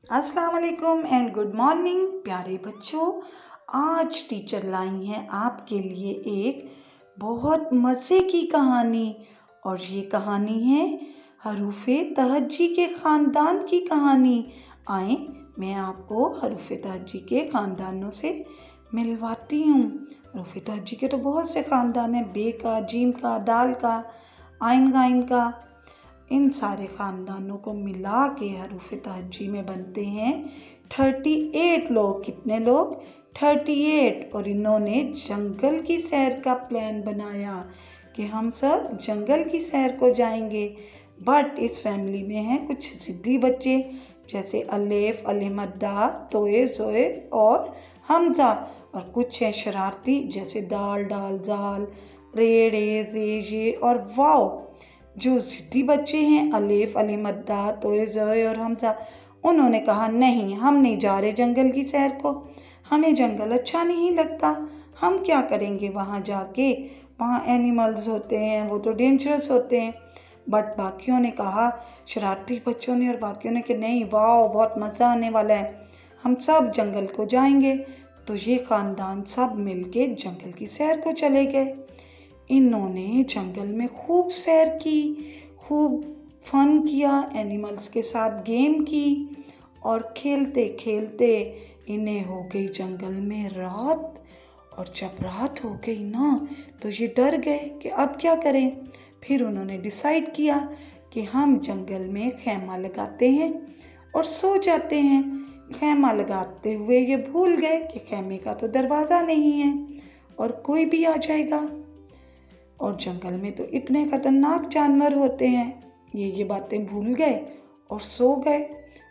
अस्सलाम वालेकुम and good morning प्यारे बच्चों। आज टीचर लाई हैं आपके लिए एक बहुत मज़े की कहानी। और ये कहानी है हरूफे तहज्जी के ख़ानदान की कहानी। आए मैं आपको हरूफे तहज्जी के ख़ानदानों से मिलवाती हूँ। हरूफे तहज्जी के तो बहुत से ख़ानदान हैं, बे का, जीम का, दाल का, आइन गाइन का। इन सारे ख़ानदानों को मिला के हरूफ तहज्जी में बनते हैं 38 लोग। कितने लोग? 38। और इन्होंने जंगल की सैर का प्लान बनाया कि हम सब जंगल की सैर को जाएंगे। बट इस फैमिली में हैं कुछ ज़िद्दी बच्चे, जैसे अलेफ, अलीमद्दा, तोए, जोए और हमजा। और कुछ हैं शरारती, जैसे दाल, डाल, जाल, रे, रे, जे, ये और वाओ। जो ज़िद्दी बच्चे हैं अलेफ, अलीमद्दा, तोए, जोए और हमजा, उन्होंने कहा नहीं, हम नहीं जा रहे जंगल की सैर को। हमें जंगल अच्छा नहीं लगता। हम क्या करेंगे वहाँ जाके? वहाँ एनिमल्स होते हैं, वो तो डेंजरस होते हैं। बट बाकियों ने कहा, शरारती बच्चों ने और बाकियों ने कि नहीं, वाह बहुत मज़ा आने वाला है, हम सब जंगल को जाएंगे। तो ये ख़ानदान सब मिलके जंगल की सैर को चले गए। इन्होंने जंगल में खूब सैर की, खूब फन किया, एनिमल्स के साथ गेम की। और खेलते खेलते इन्हें हो गई जंगल में रात। और जब रात हो गई ना, तो ये डर गए कि अब क्या करें। फिर उन्होंने डिसाइड किया कि हम जंगल में खैमा लगाते हैं और सो जाते हैं। खैमा लगाते हुए ये भूल गए कि खैमे का तो दरवाज़ा नहीं है और कोई भी आ जाएगा। और जंगल में तो इतने ख़तरनाक जानवर होते हैं, ये बातें भूल गए और सो गए।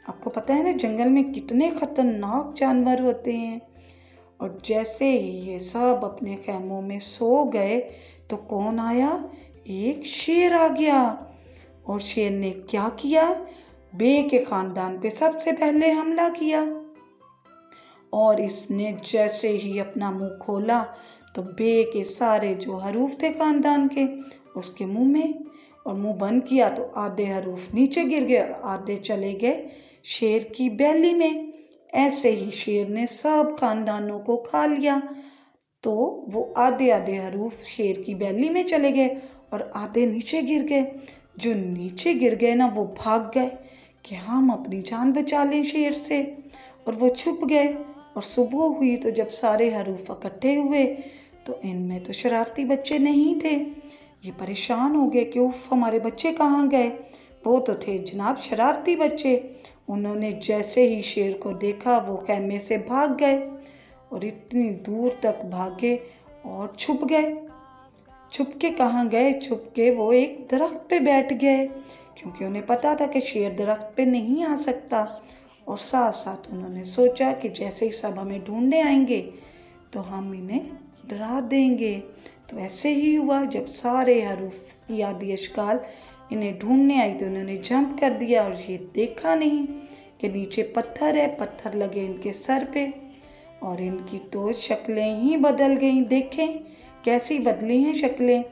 आपको पता है ना जंगल में कितने ख़तरनाक जानवर होते हैं। और जैसे ही ये सब अपने खैमों में सो गए तो कौन आया? एक शेर आ गया। और शेर ने क्या किया? बे के ख़ानदान पे सबसे पहले हमला किया। और इसने जैसे ही अपना मुंह खोला तो बे के सारे जो हरूफ थे ख़ानदान के, उसके मुंह में, और मुंह बंद किया तो आधे हरूफ नीचे गिर गए और आधे चले गए शेर की बैली में। ऐसे ही शेर ने सब ख़ानदानों को खा लिया। तो वो आधे आधे हरूफ शेर की बैली में चले गए और आधे नीचे गिर गए। जो नीचे गिर गए ना, वो भाग गए कि हम अपनी जान बचा लें शेर से, और वो छुप गए। और सुबह हुई तो जब सारे हरूफ इकट्ठे हुए तो इनमें तो शरारती बच्चे नहीं थे। ये परेशान हो गए कि उफ, हमारे बच्चे कहाँ गए। वो तो थे जनाब शरारती बच्चे। उन्होंने जैसे ही शेर को देखा वो खैमे से भाग गए और इतनी दूर तक भागे और छुप गए। छुप के कहाँ गए? छुप के वो एक दरख्त पे बैठ गए, क्योंकि उन्हें पता था कि शेर दरख्त पे नहीं आ सकता। और साथ साथ उन्होंने सोचा कि जैसे ही सब हमें ढूंढने आएंगे तो हम इन्हें डरा देंगे। तो ऐसे ही हुआ, जब सारे हरूफ की आदि अशकाल इन्हें ढूंढने आई तो उन्होंने जंप कर दिया और ये देखा नहीं कि नीचे पत्थर है। पत्थर लगे इनके सर पे और इनकी तो शक्लें ही बदल गईं। देखें कैसी बदली हैं शक्लें।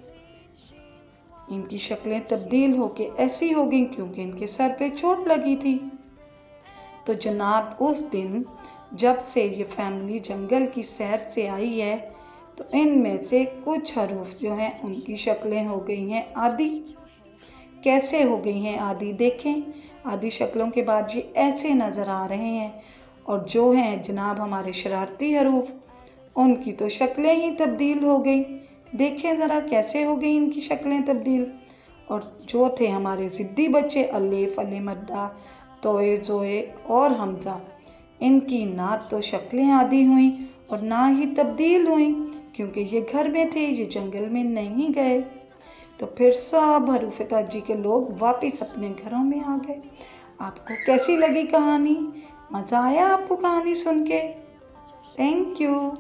इनकी शक्लें तब्दील होके ऐसी हो गई क्योंकि इनके सर पे चोट लगी थी। तो जनाब उस दिन जब से ये फैमिली जंगल की सैर से आई है तो इनमें से कुछ हरूफ जो हैं उनकी शक्लें हो गई हैं आधी। कैसे हो गई हैं आधी? देखें, आधी शक्लों के बाद ये ऐसे नज़र आ रहे हैं। और जो हैं जनाब हमारे शरारती हरूफ, उनकी तो शक्लें ही तब्दील हो गई। देखें ज़रा कैसे हो गई इनकी शक्लें तब्दील। और जो थे हमारे ज़िद्दी बच्चे अलेफ, अलीमद्दा, तोए, जोए और हमजा, इनकी ना तो शक्लें आधी हुई और ना ही तब्दील हुई, क्योंकि ये घर में थे, ये जंगल में नहीं गए। तो फिर सब हरूफ तहज्जी के लोग वापस अपने घरों में आ गए। आपको कैसी लगी कहानी? मज़ा आया आपको कहानी सुन के? Thank you.